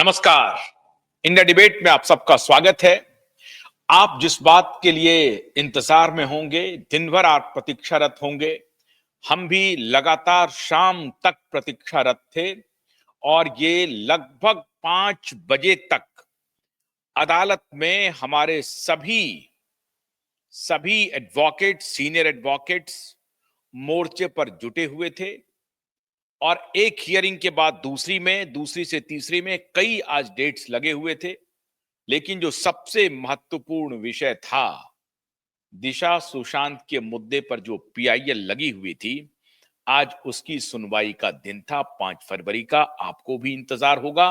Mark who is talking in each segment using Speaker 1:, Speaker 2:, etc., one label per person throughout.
Speaker 1: नमस्कार। India debate में आप सबका स्वागत है। आप जिस बात के लिए इंतजार में होंगे, दिन भर आप प्रतीक्षारत होंगे, हम भी लगातार शाम तक प्रतीक्षारत थे और ये लगभग 5 बजे तक अदालत में हमारे सभी एडवोकेट्स, सीनियर एडवोकेट्स मोर्चे पर जुटे हुए थे और एक हियरिंग के बाद दूसरी में, दूसरी से तीसरी में कई आज डेट्स लगे हुए थे। लेकिन जो सबसे महत्वपूर्ण विषय था, दिशा सुशांत के मुद्दे पर जो पीआईएल लगी हुई थी, आज उसकी सुनवाई का दिन था 5 फरवरी का। आपको भी इंतजार होगा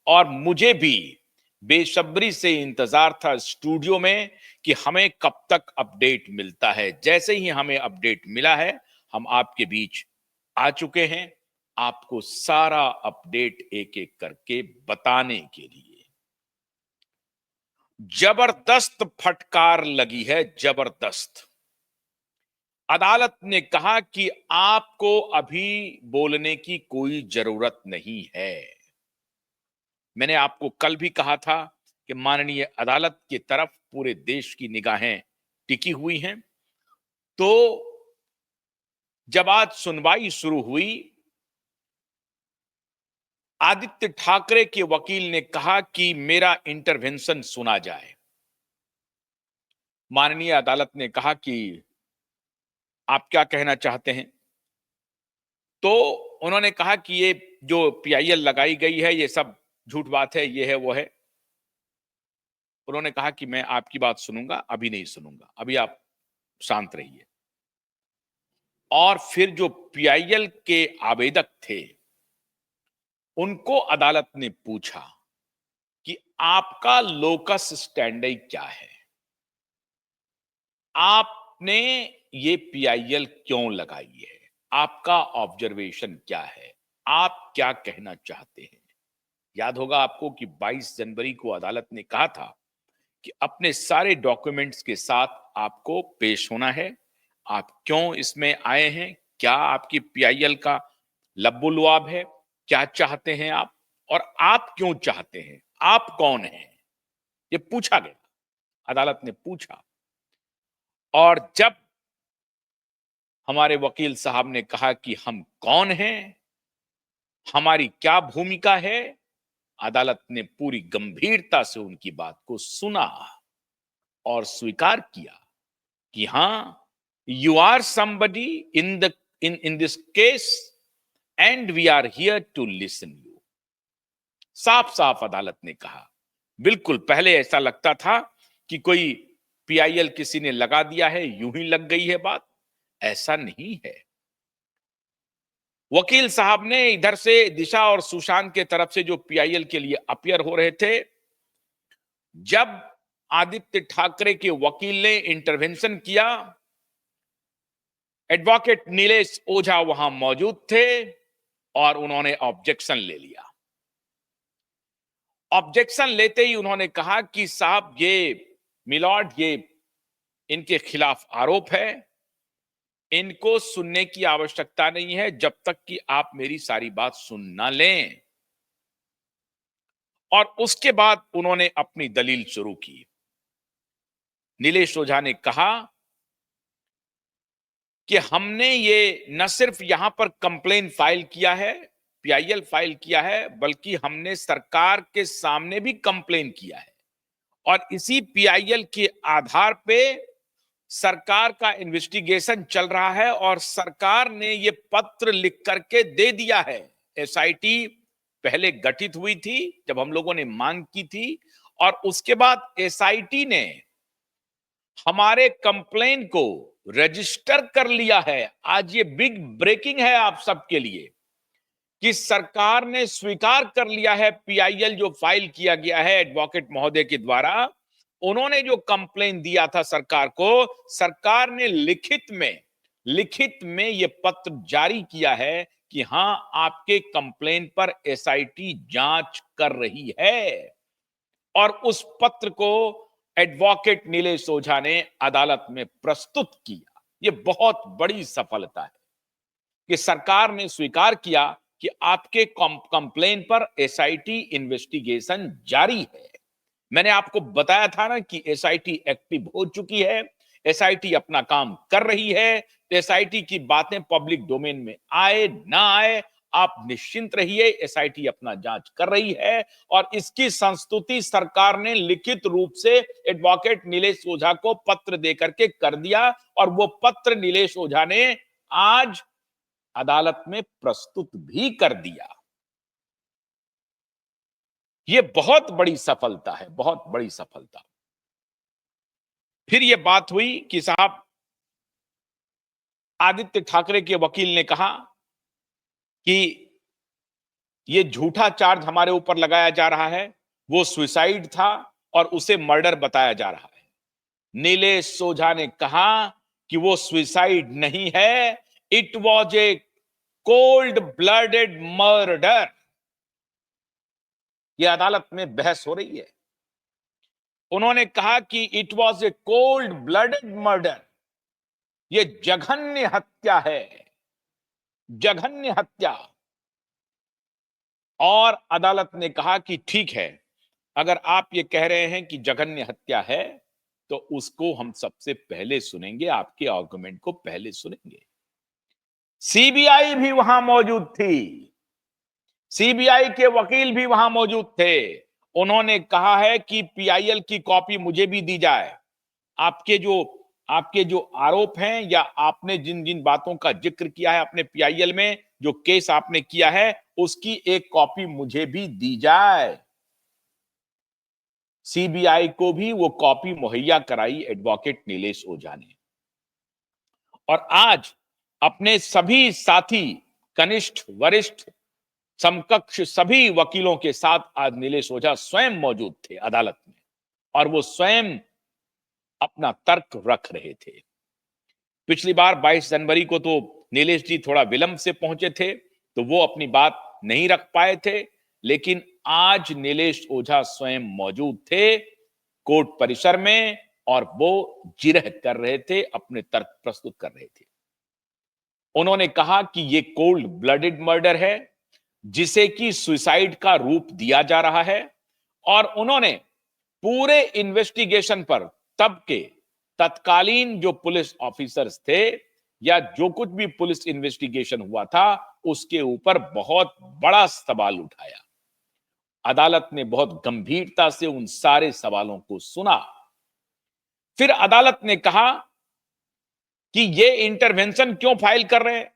Speaker 1: और मुझे भी बेसब्री से इंतजार था स्टूडियो में कि हमें कब तक अपडेट मिलता है। जैसे ही हमें अपडेट मिला है, हम आपके बीच आ चुके हैं आपको सारा अपडेट एक एक करके बताने के लिए। जबरदस्त फटकार लगी है, जबरदस्त। अदालत ने कहा कि आपको अभी बोलने की कोई जरूरत नहीं है। मैंने आपको कल भी कहा था कि माननीय अदालत की तरफ पूरे देश की निगाहें टिकी हुई हैं। तो जब आज सुनवाई शुरू हुई, आदित्य ठाकरे के वकील ने कहा कि मेरा इंटरवेंशन सुना जाए। माननीय अदालत ने कहा कि आप क्या कहना चाहते हैं? तो उन्होंने कहा कि ये जो पीआईएल लगाई गई है, ये सब झूठ बात है, ये है वो है। उन्होंने कहा कि मैं आपकी बात सुनूंगा, अभी नहीं सुनूंगा, अभी आप शांत रहिए। और फिर जो पीआईएल के आवेदक थे, उनको अदालत ने पूछा कि आपका लोकस स्टैंडी क्या है? आपने ये पीआईएल क्यों लगाई है? आपका ऑब्जर्वेशन क्या है? आप क्या कहना चाहते हैं? याद होगा आपको कि 22 जनवरी को अदालत ने कहा था कि अपने सारे डॉक्यूमेंट्स के साथ आपको पेश होना है। आप क्यों इसमें आए हैं? क्या आपकी पीआईएल का लब्बो-लुआब है? क्या चाहते हैं आप? और आप क्यों चाहते हैं? आप कौन हैं? ये पूछा गया, अदालत ने पूछा। और जब हमारे वकील साहब ने कहा कि हम कौन हैं, हमारी क्या भूमिका है, अदालत ने पूरी गंभीरता से उनकी बात को सुना और स्वीकार किया कि हां, you are somebody in this case and we are here to listen you. साफ साफ अदालत ने कहा। बिल्कुल पहले ऐसा लगता था कि कोई पीआईएल किसी ने लगा दिया है, यूं ही लग गई है बात। ऐसा नहीं है। वकील साहब ने इधर से दिशा और सुशांत के तरफ से जो पीआईएल के लिए अपियर हो रहे थे, जब आदित्य ठाकरे के वकील ने इंटरवेंशन किया, एडवोकेट नीलेश ओझा वहां मौजूद थे और उन्होंने ऑब्जेक्शन ले लिया। ऑब्जेक्शन लेते ही उन्होंने कहा कि साहब, ये मिलॉर्ड, ये इनके खिलाफ आरोप है, इनको सुनने की आवश्यकता नहीं है जब तक कि आप मेरी सारी बात सुन ना लें। और उसके बाद उन्होंने अपनी दलील शुरू की। नीलेश ओझा ने कहा कि हमने ये न सिर्फ यहां पर कंप्लेन फाइल किया है, पीआईएल फाइल किया है, बल्कि हमने सरकार के सामने भी कंप्लेन किया है और इसी पीआईएल के आधार पे सरकार का इन्वेस्टिगेशन चल रहा है और सरकार ने ये पत्र लिख करके दे दिया है। एसआईटी पहले गठित हुई थी जब हम लोगों ने मांग की थी और उसके बाद एसआईटी ने हमारे कंप्लेन को रजिस्टर कर लिया है। आज ये बिग ब्रेकिंग है आप सबके लिए कि सरकार ने स्वीकार कर लिया है पीआईएल जो फाइल किया गया है एडवोकेट महोदय के द्वारा। उन्होंने जो कंप्लेन दिया था सरकार को, सरकार ने लिखित में ये पत्र जारी किया है कि हां, आपके कंप्लेन पर एसआईटी जांच कर रही है। और उस पत्र को एडवोकेट नीलेश ओझा ने अदालत में प्रस्तुत किया। यह बहुत बड़ी सफलता है कि सरकार ने स्वीकार किया कि आपके कंप्लेन पर एसआईटी इन्वेस्टिगेशन जारी है। मैंने आपको बताया था ना कि एसआईटी एक्टिव हो चुकी है, एसआईटी अपना काम कर रही है। तो एसआईटी की बातें पब्लिक डोमेन में आए ना आए, आप निश्चिंत रहिए, एसआईटी अपना जांच कर रही है। और इसकी संस्तुति सरकार ने लिखित रूप से एडवोकेट नीलेश ओझा को पत्र देकर के कर दिया, और वो पत्र नीलेश ओझा ने आज अदालत में प्रस्तुत भी कर दिया। ये बहुत बड़ी सफलता है, बहुत बड़ी सफलता। फिर ये बात हुई कि साहब आदित्य ठाकरे के वकील ने कहा कि ये झूठा चार्ज हमारे ऊपर लगाया जा रहा है, वो सुसाइड था और उसे मर्डर बताया जा रहा है। नीलेश ओझा ने कहा कि वो सुसाइड नहीं है, it was a cold blooded murder. ये अदालत में बहस हो रही है। उन्होंने कहा कि it was a cold blooded murder, ये जघन्य हत्या है, जघन्य हत्या। और अदालत ने कहा कि ठीक है, अगर आप ये कह रहे हैं कि जघन्य हत्या है, तो उसको हम सबसे पहले सुनेंगे, आपके आर्गुमेंट को पहले सुनेंगे। सीबीआई भी वहां मौजूद थी, सीबीआई के वकील भी वहां मौजूद थे। उन्होंने कहा है कि पीआईएल की कॉपी मुझे भी दी जाए। आपके जो आरोप हैं, या आपने जिन जिन बातों का जिक्र किया है अपने पीआईएल में, जो केस आपने किया है, उसकी एक कॉपी मुझे भी दी जाए। सीबीआई को भी वो कॉपी मुहैया कराई एडवोकेट नीलेश ओझा ने। और आज अपने सभी साथी, कनिष्ठ, वरिष्ठ, समकक्ष सभी वकीलों के साथ आज नीलेश ओझा स्वयं मौजूद थे अदालत में, और वो स्वयं अपना तर्क रख रहे थे। पिछली बार 22 जनवरी को तो नीलेश जी थोड़ा विलंब से पहुंचे थे, तो वो अपनी बात नहीं रख पाए थे, लेकिन आज नीलेश ओझा स्वयं मौजूद थे कोर्ट परिसर में, और वो जिरह कर रहे थे, अपने तर्क प्रस्तुत कर रहे थे। उन्होंने कहा कि ये कोल्ड ब्लडेड मर्डर है, जिसे कि सुसाइड का रूप दिया जा रहा है। और उन्होंने पूरे इन्वेस्टिगेशन पर तब के तत्कालीन जो पुलिस ऑफिसर्स थे, या जो कुछ भी पुलिस इन्वेस्टिगेशन हुआ था, उसके ऊपर बहुत बड़ा सवाल उठाया। अदालत ने बहुत गंभीरता से उन सारे सवालों को सुना। फिर अदालत ने कहा कि ये इंटरवेंशन क्यों फाइल कर रहे हैं,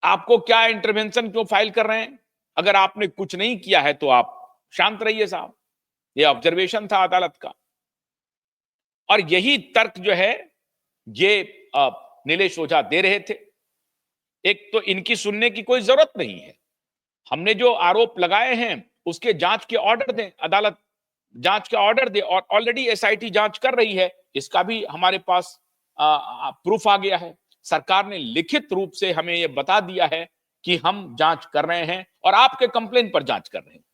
Speaker 1: आपको क्या इंटरवेंशन क्यों फाइल कर रहे हैं? अगर आपने कुछ नहीं किया है तो आप शांत रहिए साहब। ये ऑब्जर्वेशन था अदालत का। और यही तर्क जो है, ये नीलेश ओझा दे रहे थे। एक तो इनकी सुनने की कोई जरूरत नहीं है, हमने जो आरोप लगाए हैं उसके जांच के ऑर्डर दें, अदालत जांच का ऑर्डर दे, और ऑलरेडी एसआईटी जांच कर रही है, इसका भी हमारे पास प्रूफ आ गया है। सरकार ने लिखित रूप से हमें यह बता दिया है कि हम जांच कर रहे हैं, और आपके कंप्लेन पर जांच कर रहे हैं।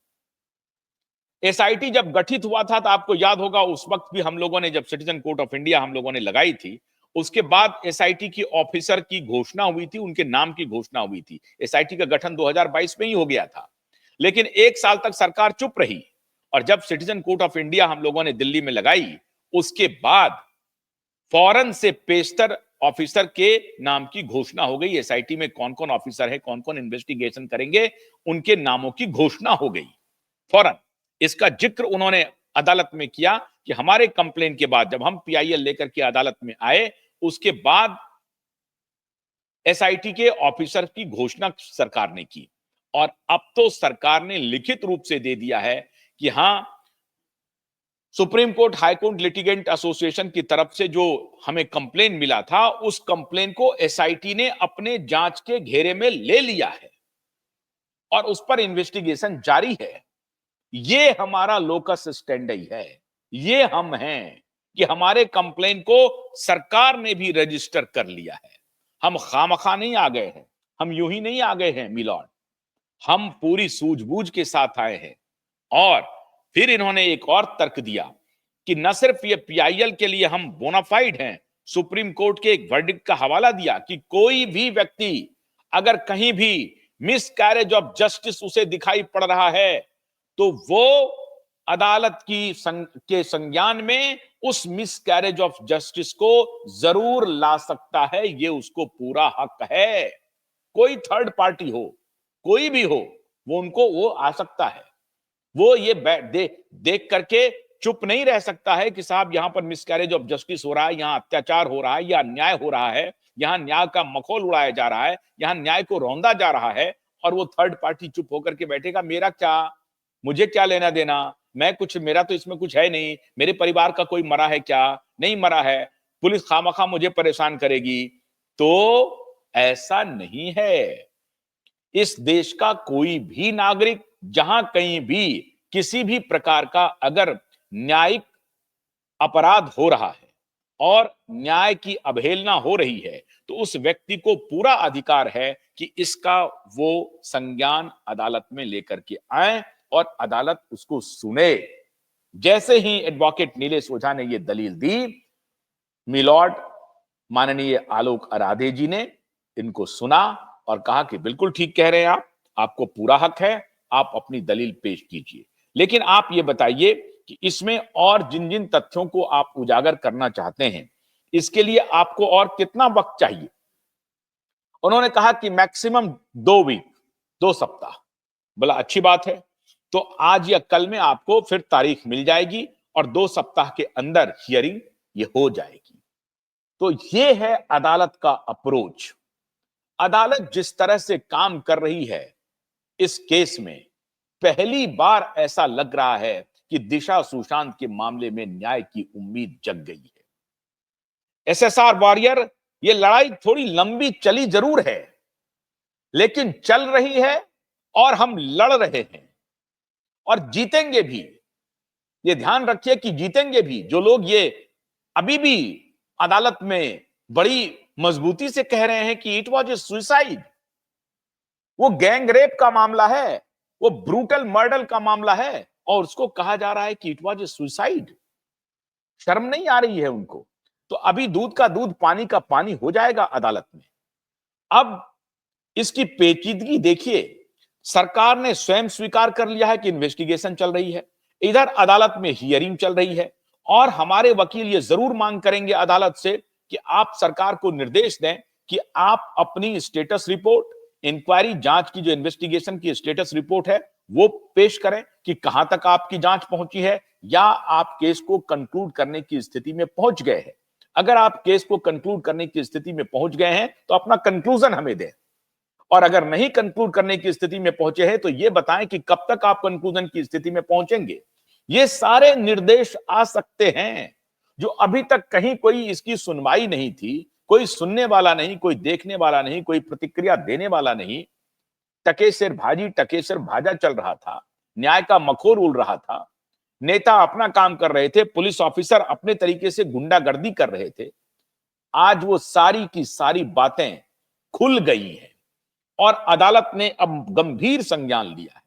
Speaker 1: एसआईटी जब गठित हुआ था, तो आपको याद होगा उस वक्त भी हम लोगों ने, जब सिटीजन कोर्ट ऑफ इंडिया हम लोगों ने लगाई थी, उसके बाद एसआईटी की ऑफिसर की घोषणा हुई थी, उनके नाम की घोषणा हुई थी। एसआईटी का गठन 2022 में ही हो गया था, लेकिन एक साल तक सरकार चुप रही। और जब सिटीजन कोर्ट ऑफ इंडिया हम लोगों ने दिल्ली में लगाई, उसके बाद फौरन से पेशतर ऑफिसर के नाम की घोषणा हो गई। एसआईटी में कौन कौन ऑफिसर है, कौन कौन इन्वेस्टिगेशन करेंगे, उनके नामों की घोषणा हो गई फौरन। इसका जिक्र उन्होंने अदालत में किया कि हमारे कंप्लेन के बाद जब हम पीआईएल लेकर के अदालत में आए, उसके बाद एसआईटी के ऑफिसर की घोषणा सरकार ने की। और अब तो सरकार ने लिखित रूप से दे दिया है कि हां, supreme court high court litigant association की तरफ से जो हमें कंप्लेन मिला था, उस कंप्लेन को एसआईटी ने अपने जांच के घेरे में ले लिया है, और उस पर इन्वेस्टिगेशन जारी है। ये हमारा लोकस स्टैंडी है, ये हम हैं कि हमारे कंप्लेन को सरकार ने भी रजिस्टर कर लिया है। हम खामखा नहीं आ गए हैं, हम यूं ही नहीं आ गए हैं मिलॉर्ड, हम पूरी सूझबूझ के साथ आए हैं। और फिर इन्होंने एक और तर्क दिया कि न सिर्फ ये पीआईएल के लिए हम बोनाफाइड हैं, सुप्रीम कोर्ट के एक वर्डिक्ट का हवाला दिया कि कोई भी व्यक्ति अगर कहीं भी मिस कैरेज ऑफ जस्टिस उसे दिखाई पड़ रहा है, तो वो अदालत के संज्ञान में उस मिस कैरेज ऑफ जस्टिस को जरूर ला सकता है। ये उसको पूरा हक है। कोई थर्ड पार्टी हो, कोई भी हो, वो आ सकता है। वो ये देख करके चुप नहीं रह सकता है कि साहब यहां पर मिसकैरेज ऑफ जस्टिस हो रहा है, यहां अत्याचार हो रहा है या अन्याय हो रहा है, यहां न्याय का मखौल उड़ाया जा रहा है, यहां न्याय को रौंदा जा रहा है, और वो थर्ड पार्टी चुप होकर के बैठेगा। मेरा क्या, मुझे क्या लेना देना, मैं कुछ, मेरा तो इसमें कुछ है नहीं, मेरे परिवार का कोई मरा है क्या, नहीं मरा है, पुलिस खामखा मुझे परेशान करेगी। तो ऐसा नहीं है। इस देश का कोई भी नागरिक जहां कहीं भी किसी भी प्रकार का अगर न्यायिक अपराध हो रहा है और न्याय की अवहेलना हो रही है, तो उस व्यक्ति को पूरा अधिकार है कि इसका वो संज्ञान अदालत में लेकर के आए और अदालत उसको सुने। जैसे ही एडवोकेट नीलेश ओझा ने ये दलील दी, मिलॉर्ड माननीय आलोक आराधे जी ने इनको सुना और कहा कि बिल्कुल ठीक कह रहे हैं आप, आपको पूरा हक है, आप अपनी दलील पेश कीजिए। लेकिन आप ये बताइए कि इसमें और जिन जिन तथ्यों को आप उजागर करना चाहते हैं, इसके लिए आपको और कितना वक्त चाहिए? उन्होंने कहा कि मैक्सिमम 2 वीक, 2 सप्ताह। बोला अच्छी बात है, तो आज या कल में आपको फिर तारीख मिल जाएगी और 2 सप्ताह के अंदर हियरिंग ये हो जाएगी। तो ये है अदालत का अप्रोच। अदालत जिस तरह से काम कर रही है इस केस में, पहली बार ऐसा लग रहा है कि दिशा सुशांत के मामले में न्याय की उम्मीद जग गई है। एसएसआर वॉरियर, ये लड़ाई थोड़ी लंबी चली जरूर है, लेकिन चल रही है और हम लड़ रहे हैं और जीतेंगे भी। ये ध्यान रखिए कि जीतेंगे भी। जो लोग ये अभी भी अदालत में बड़ी मजबूती से कह रहे हैं कि इट वॉज ए सुसाइड, वो गैंग रेप का मामला है, वो ब्रूटल मर्डर का मामला है, और उसको कहा जा रहा है कि इट वॉज ए सुसाइड। शर्म नहीं आ रही है उनको? तो अभी दूध का दूध पानी का पानी हो जाएगा अदालत में। अब इसकी पेचीदगी देखिए, सरकार ने स्वयं स्वीकार कर लिया है कि इन्वेस्टिगेशन चल रही है, इधर अदालत में हियरिंग चल रही है, और हमारे वकील ये जरूर मांग करेंगे अदालत से कि आप सरकार को निर्देश दें कि आप अपनी स्टेटस रिपोर्ट, इंक्वायरी जांच की जो इन्वेस्टिगेशन की स्टेटस रिपोर्ट है वो पेश करें कि कहां तक आपकी जांच पहुंची है, या आप केस को कंक्लूड करने की स्थिति में पहुंच गए हैं। अगर आप केस को कंक्लूड करने की स्थिति में पहुंच गए हैं तो अपना कंक्लूजन हमें दें, और अगर नहीं कंक्लूड करने की स्थिति में पहुंचे हैं तो यह बताएं कि कब तक आप कंक्लूजन की स्थिति में पहुंचेंगे। ये सारे निर्देश आ सकते हैं, जो अभी तक कहीं कोई इसकी सुनवाई नहीं थी, कोई सुनने वाला नहीं, कोई देखने वाला नहीं, कोई प्रतिक्रिया देने वाला नहीं। टकेसर भाजी टकेसर भाजा चल रहा था, न्याय का मखौल उड़ रहा था, नेता अपना काम कर रहे थे, पुलिस ऑफिसर अपने तरीके से गुंडागर्दी कर रहे थे। आज वो सारी की सारी बातें खुल गई हैं और अदालत ने अब गंभीर संज्ञान लिया है।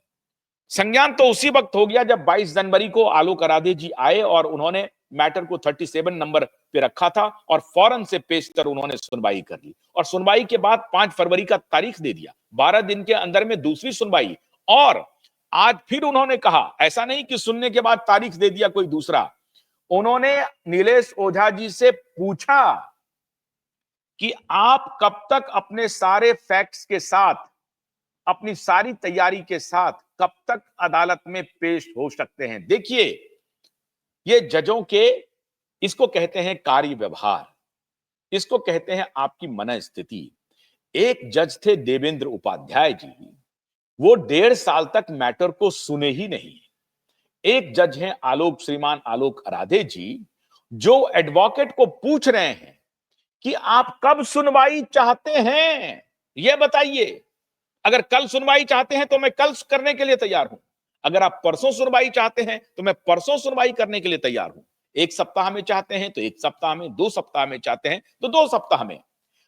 Speaker 1: संज्ञान तो उसी वक्त हो गया जब 22 जनवरी को आलोक आराधे जी आए और उन्होंने मैटर को 37 नंबर पे रखा था और फौरन से पेश कर उन्होंने सुनवाई कर ली, और सुनवाई के बाद 5 फरवरी का तारीख दे दिया, 12 दिन के अंदर में दूसरी सुनवाई। और आज फिर उन्होंने कहा, ऐसा नहीं कि सुनने के बाद तारीख दे दिया कोई दूसरा, उन्होंने नीलेश ओझा जी से पूछा कि आप कब तक अपने सारे फैक्ट्स के साथ, अपनी सारी तैयारी के साथ कब तक अदालत में पेश हो सकते हैं। देखिए, ये जजों के, इसको कहते हैं कार्य व्यवहार, इसको कहते हैं आपकी मन स्थिति। एक जज थे देवेंद्र उपाध्याय जी, वो 1.5 साल तक मैटर को सुने ही नहीं। एक जज हैं श्रीमान आलोक आराधे जी, जो एडवोकेट को पूछ रहे हैं कि आप कब सुनवाई चाहते हैं, यह बताइए। अगर कल सुनवाई चाहते हैं तो मैं कल करने के लिए तैयार हूं, अगर आप परसों सुनवाई चाहते हैं तो मैं परसों सुनवाई करने के लिए तैयार हूं। 1 सप्ताह में चाहते हैं तो 1 सप्ताह में, 2 सप्ताह में चाहते हैं तो 2 सप्ताह में।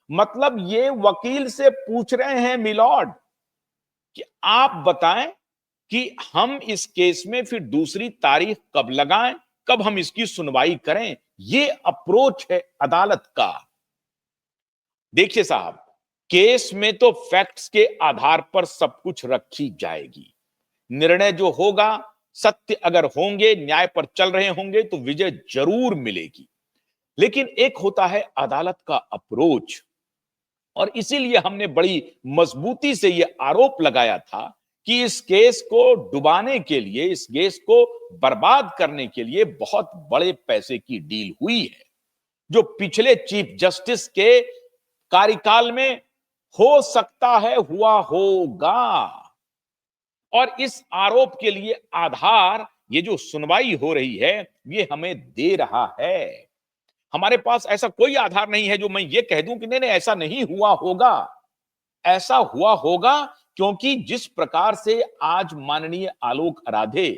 Speaker 1: मतलब ये वकील से पूछ रहे हैं मिलॉर्ड कि आप बताएं कि हम इस केस में फिर दूसरी तारीख कब लगाएं, कब हम इसकी सुनवाई करें। ये अप्रोच है अदालत का। देखिए साहब, केस में तो फैक्ट्स के आधार पर सब कुछ रखी जाएगी। निर्णय जो होगा, सत्य अगर होंगे, न्याय पर चल रहे होंगे तो विजय जरूर मिलेगी। लेकिन एक होता है अदालत का अप्रोच, और इसीलिए हमने बड़ी मजबूती से यह आरोप लगाया था कि इस केस को डुबाने के लिए, इस केस को बर्बाद करने के लिए बहुत बड़े पैसे की डील हुई है, जो पिछले चीफ जस्टिस के कार्यकाल में हो सकता है हुआ होगा। और इस आरोप के लिए आधार ये जो सुनवाई हो रही है ये हमें दे रहा है। हमारे पास ऐसा कोई आधार नहीं है जो मैं ये कह दूं कि नहीं नहीं ऐसा नहीं हुआ होगा। ऐसा हुआ होगा क्योंकि जिस प्रकार से आज माननीय आलोक आराधे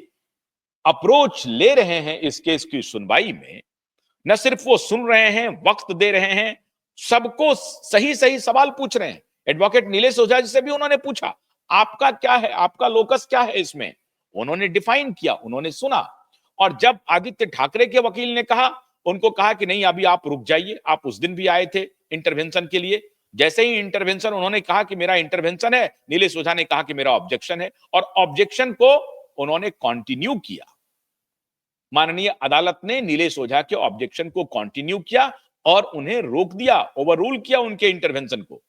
Speaker 1: अप्रोच ले रहे हैं इस केस की सुनवाई में, न सिर्फ वो सुन रहे हैं, वक्त दे रहे हैं, सबको सही सही सवाल पूछ रहे हैं। एडवोकेट नीलेश ओझा जी से भी उन्होंने पूछा, आपका क्या है, आपका लोकस क्या है इसमें, उन्होंने डिफाइन किया, उन्होंने सुना। और जब आदित्य ठाकरे के वकील ने कहा, उनको कहा कि नहीं अभी आप रुक जाइए, आप उस दिन भी आए थे इंटरवेंशन के लिए। जैसे ही इंटरवेंशन, उन्होंने कहा कि मेरा इंटरवेंशन है, नीलेश ओझा ने कहा कि मेरा ऑब्जेक्शन है, और ऑब्जेक्शन को उन्होंने कंटिन्यू किया। माननीय अदालत ने नीलेश ओझा के ऑब्जेक्शन को कंटिन्यू किया और उन्हें रोक दिया, ओवर रूल किया उनके इंटरवेंशन को।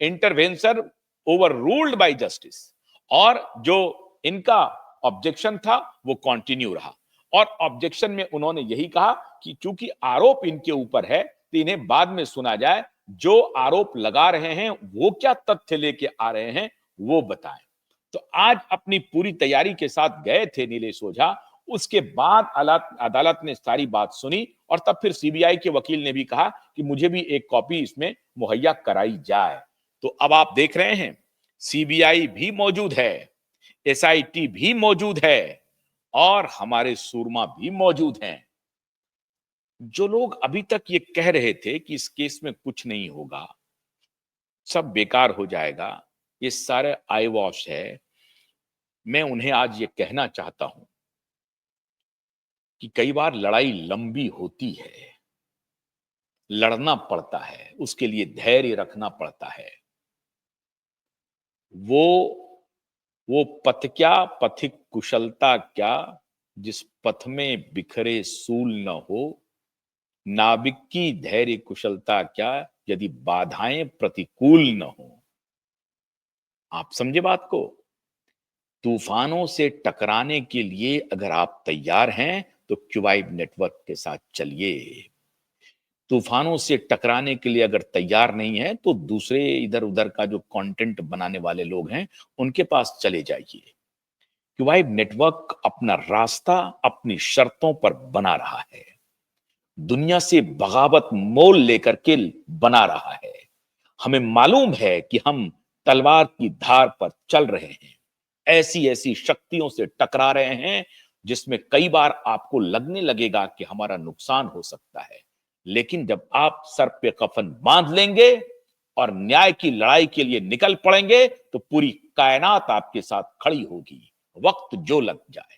Speaker 1: Intervention over ruled by justice, और जो इनका ऑब्जेक्शन था वो कंटिन्यू रहा। और ऑब्जेक्शन में उन्होंने यही कहा कि चूंकि आरोप इनके ऊपर है तो इन्हें बाद में सुना जाए, जो आरोप लगा रहे हैं वो क्या तथ्य लेके आ रहे हैं वो बताएं। तो आज अपनी पूरी तैयारी के साथ गए थे नीलेश ओझा। उसके बाद अदालत ने सारी बात सुनी और तब फिर सीबीआई के वकील ने भी कहा कि मुझे भी एक कॉपी इसमें मुहैया कराई जाए। तो अब आप देख रहे हैं सीबीआई भी मौजूद है, एसआईटी भी मौजूद है और हमारे सूरमा भी मौजूद हैं। जो लोग अभी तक ये कह रहे थे कि इस केस में कुछ नहीं होगा, सब बेकार हो जाएगा, ये सारे आई वॉश है, मैं उन्हें आज ये कहना चाहता हूं कि कई बार लड़ाई लंबी होती है, लड़ना पड़ता है, उसके लिए धैर्य रखना पड़ता है। वो वो पथ क्या, पथिक कुशलता क्या, जिस पथ में बिखरे सूल न हो, नाविक की धैर्य कुशलता क्या, यदि बाधाएं प्रतिकूल न हो। आप समझे बात को? तूफानों से टकराने के लिए अगर आप तैयार हैं तो क्यूबाइड नेटवर्क के साथ चलिए। तूफानों से टकराने के लिए अगर तैयार नहीं है तो दूसरे इधर उधर का जो कंटेंट बनाने वाले लोग हैं उनके पास चले जाइए। क्यूबाइड नेटवर्क अपना रास्ता अपनी शर्तों पर बना रहा है, दुनिया से बगावत मोल लेकर के बना रहा है। हमें मालूम है कि हम तलवार की धार पर चल रहे हैं, ऐसी ऐसी शक्तियों से टकरा रहे हैं जिसमें कई बार आपको लगने लगेगा कि हमारा नुकसान हो सकता है। लेकिन जब आप सर पे कफन बांध लेंगे और न्याय की लड़ाई के लिए निकल पड़ेंगे तो पूरी कायनात आपके साथ खड़ी होगी, वक्त जो लग जाए।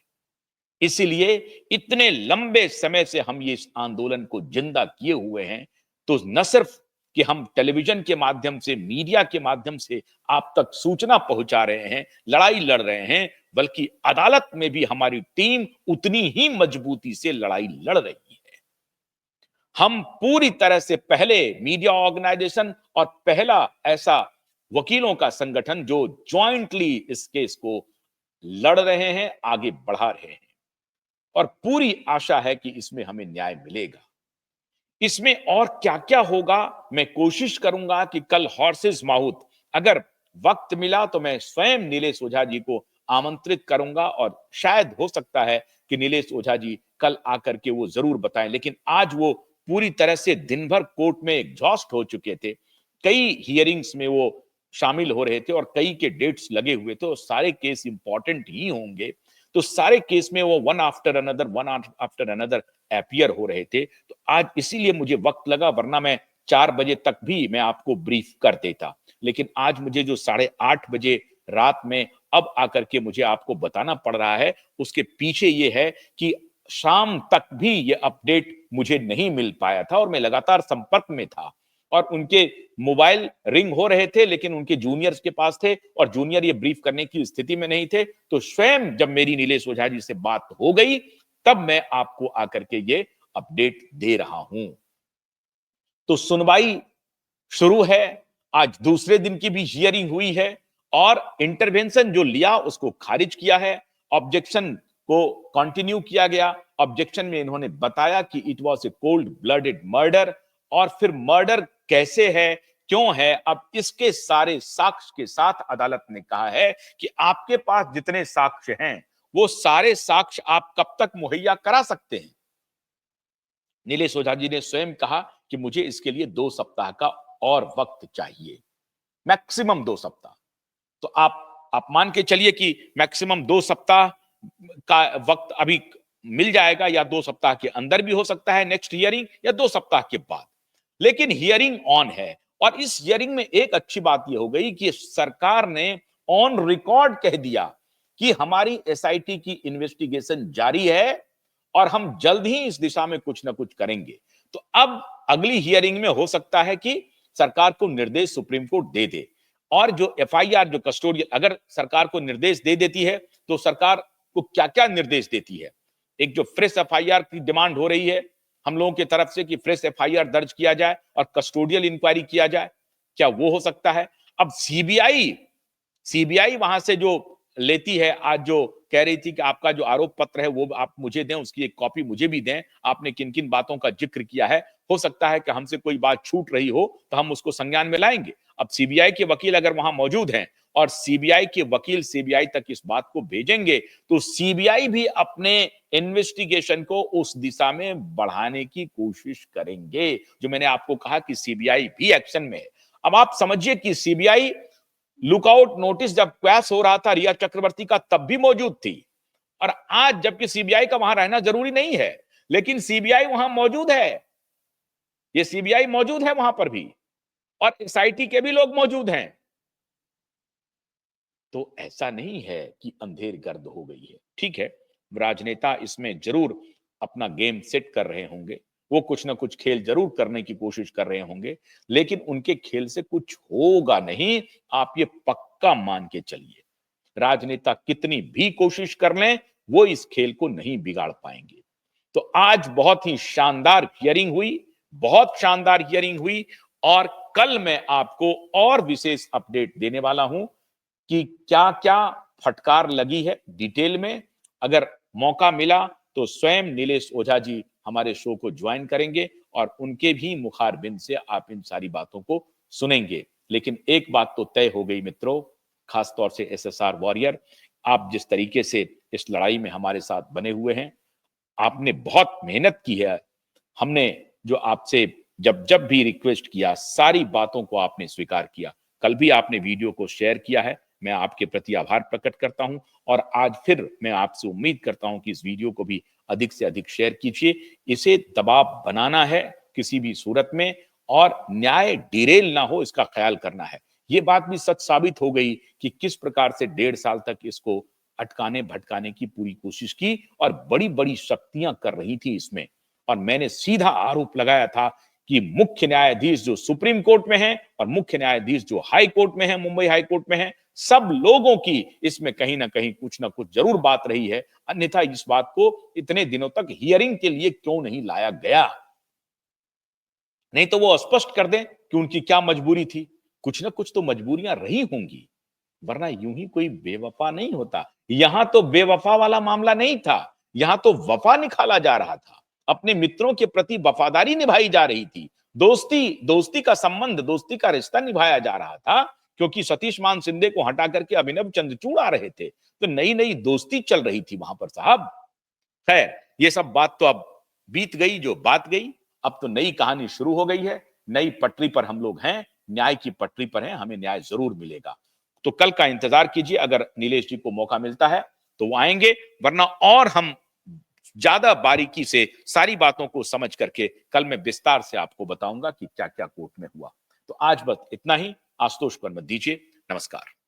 Speaker 1: इसीलिए इतने लंबे समय से हम ये इस आंदोलन को जिंदा किए हुए हैं। तो न सिर्फ कि हम टेलीविजन के माध्यम से, मीडिया के माध्यम से आप तक सूचना पहुंचा रहे हैं, लड़ाई लड़ रहे हैं, बल्कि अदालत में भी हमारी टीम उतनी ही मजबूती से लड़ाई लड़ रही है। हम पूरी तरह से पहले मीडिया ऑर्गेनाइजेशन और पहला ऐसा वकीलों का संगठन जो ज्वाइंटली इस केस को लड़ रहे हैं, आगे बढ़ा रहे हैं, और पूरी आशा है कि इसमें हमें न्याय मिलेगा। इसमें और क्या क्या होगा, मैं कोशिश करूंगा कि कल हॉर्सेस माउथ, अगर वक्त मिला तो मैं स्वयं नीलेश ओझा जी को आमंत्रित करूंगा और शायद हो सकता है कि नीलेश ओझा जी कल आकर के वो जरूर बताएं। लेकिन आज वो पूरी तरह से दिन भर कोर्ट में एग्जॉस्ट हो चुके थे, कई हियरिंग्स में वो शामिल हो रहे थे और कई के डेट्स लगे हुए थे और सारे केस इंपॉर्टेंट ही होंगे। तो सारे केस में वो वन आफ्टर अनदर अपियर हो रहे थे। तो आज इसीलिए मुझे वक्त लगा, वरना मैं 4 बजे तक भी मैं आपको ब्रीफ कर देता। लेकिन आज मुझे जो 8:30 बजे रात में अब आकर के मुझे आपको बताना पड़ रहा है, उसके पीछे ये है कि शाम तक भी ये अपडेट मुझे नहीं मिल पाया था और मैं लगातार संपर्क में था। और उनके मोबाइल रिंग हो रहे थे, लेकिन उनके जूनियर्स के पास थे और जूनियर ये ब्रीफ करने की स्थिति में नहीं थे। तो स्वयं जब मेरी नीलेश ओझा जी से बात हो गई, तब मैं आपको आकर के ये अपडेट दे रहा हूं। तो सुनवाई शुरू है। आज दूसरे दिन की भी हियरिंग हुई है और इंटरवेंशन जो लिया उसको खारिज किया है। ऑब्जेक्शन को कंटिन्यू किया गया। ऑब्जेक्शन में इन्होंने बताया कि it was a cold blooded murder, और फिर मर्डर कैसे है, क्यों है, अब इसके सारे साक्ष्य के साथ अदालत ने कहा है कि आपके पास जितने साक्ष्य हैं वो सारे साक्ष्य आप कब तक मुहैया करा सकते हैं। नीलेश ओझा जी ने स्वयं कहा कि मुझे इसके लिए 2 सप्ताह का और वक्त चाहिए, मैक्सिमम 2 सप्ताह। तो आप मान के चलिए कि मैक्सिमम 2 सप्ताह का वक्त अभी मिल जाएगा, या 2 सप्ताह के अंदर भी हो सकता है नेक्स्ट हियरिंग, या 2 सप्ताह के बाद। लेकिन हियरिंग ऑन है, और इस हियरिंग में एक अच्छी बात यह हो गई कि सरकार ने ऑन रिकॉर्ड कह दिया कि हमारी एसआईटी की इन्वेस्टिगेशन जारी है और हम जल्द ही इस दिशा में कुछ ना कुछ करेंगे। तो अब अगली हियरिंग में हो सकता है कि सरकार को निर्देश सुप्रीम कोर्ट दे दे, और जो एफआईआर, जो कस्टोडियल, अगर सरकार को निर्देश दे देती है तो सरकार को क्या क्या निर्देश देती है। एक जो फ्रेश एफआईआर की डिमांड हो रही है हम लोगों की तरफ से कि फ्रेश एफआईआर दर्ज किया जाए और कस्टोडियल इंक्वायरी किया जाए, क्या वो हो सकता है। अब सीबीआई वहां से जो लेती है, आज जो कह रही थी कि आपका जो आरोप पत्र है वो आप मुझे दें, उसकी एक कॉपी मुझे भी दें, आपने किन किन बातों का जिक्र किया है, हो सकता है कि हमसे कोई बात छूट रही हो तो हम उसको संज्ञान में लाएंगे। अब सीबीआई के वकील अगर वहां मौजूद हैं और सीबीआई के वकील सीबीआई तक इस बात को भेजेंगे, तो सीबीआई भी अपने इन्वेस्टिगेशन को उस दिशा में बढ़ाने की कोशिश करेंगे। जो मैंने आपको कहा कि सीबीआई भी एक्शन में है। अब आप समझिए कि सीबीआई लुकआउट नोटिस जब क्वैश हो रहा था रिया चक्रवर्ती का, तब भी मौजूद थी, और आज जबकि सीबीआई का वहां रहना जरूरी नहीं है, लेकिन सीबीआई वहां मौजूद है। ये सीबीआई मौजूद है वहां पर भी, और एसआईटी के भी लोग मौजूद हैं। तो ऐसा नहीं है कि अंधेर गर्द हो गई है। ठीक है, राजनेता इसमें जरूर अपना गेम सेट कर रहे होंगे, वो कुछ ना कुछ खेल जरूर करने की कोशिश कर रहे होंगे, लेकिन उनके खेल से कुछ होगा नहीं, आप ये पक्का मान के चलिए। राजनेता कितनी भी कोशिश कर लें, वो इस खेल को नहीं बिगाड़ पाएंगे। तो आज बहुत ही शानदार हियरिंग हुई, बहुत शानदार हियरिंग हुई, और कल मैं आपको और विशेष अपडेट देने वाला हूं कि क्या क्या फटकार लगी है डिटेल में। अगर मौका मिला तो स्वयं नीलेश ओझा जी हमारे शो को ज्वाइन करेंगे और उनके भी मुखारबिंद से आप इन सारी बातों को सुनेंगे। लेकिन एक बात तो तय हो गई मित्रों, खासतौर से एसएसआर वॉरियर, आप जिस तरीके से इस लड़ाई में हमारे साथ बने हुए हैं, आपने बहुत मेहनत की है। हमने जो आपसे जब जब भी रिक्वेस्ट किया, सारी बातों को आपने स्वीकार किया। कल भी आपने वीडियो को शेयर किया है, मैं आपके प्रति आभार प्रकट करता हूं, और आज फिर मैं आपसे उम्मीद करता हूं कि इस वीडियो को भी अधिक से अधिक शेयर कीजिए। इसे दबाव बनाना है किसी भी सूरत में, और न्याय डिरेल ना हो इसका ख्याल करना है। ये बात भी सच साबित हो गई कि किस प्रकार से 1.5 साल तक इसको अटकाने भटकाने की पूरी कोशिश की, और बड़ी बड़ी शक्तियां कर रही थी इसमें। और मैंने सीधा आरोप लगाया था कि मुख्य न्यायाधीश जो सुप्रीम कोर्ट में है और मुख्य न्यायाधीश जो हाई कोर्ट में है, मुंबई हाई कोर्ट में है, सब लोगों की इसमें कहीं ना कहीं कुछ ना कुछ जरूर बात रही है, अन्यथा इस बात को इतने दिनों तक हियरिंग के लिए क्यों नहीं लाया गया। नहीं तो वो स्पष्ट कर दें कि उनकी क्या मजबूरी थी। कुछ ना कुछ तो मजबूरियां रही होंगी, वरना यूं ही कोई बेवफा नहीं होता। यहां तो बेवफा वाला मामला नहीं था, यहां तो वफा निकाला जा रहा था, अपने मित्रों के प्रति वफादारी निभाई जा रही थी, दोस्ती दोस्ती का संबंध, दोस्ती का रिश्ता निभाया जा रहा था, क्योंकि सतीश मान सिंधे को हटा करके अभिनव चंद्रचूड़ आ रहे थे, तो नई नई दोस्ती चल रही थी वहां पर साहब। खैर, ये सब बात तो अब बीत गई, जो बात गई। अब तो नई कहानी शुरू हो गई है, नई पटरी पर हम लोग हैं, न्याय की पटरी पर हैं, हमें न्याय जरूर मिलेगा। तो कल का इंतजार कीजिए, अगर नीलेश जी को मौका मिलता है तो वो आएंगे, वरना और हम ज्यादा बारीकी से सारी बातों को समझ करके कल मैं विस्तार से आपको बताऊंगा कि क्या क्या कोर्ट में हुआ। तो आज बस इतना ही। आशुतोष पर मत दीजिए। नमस्कार।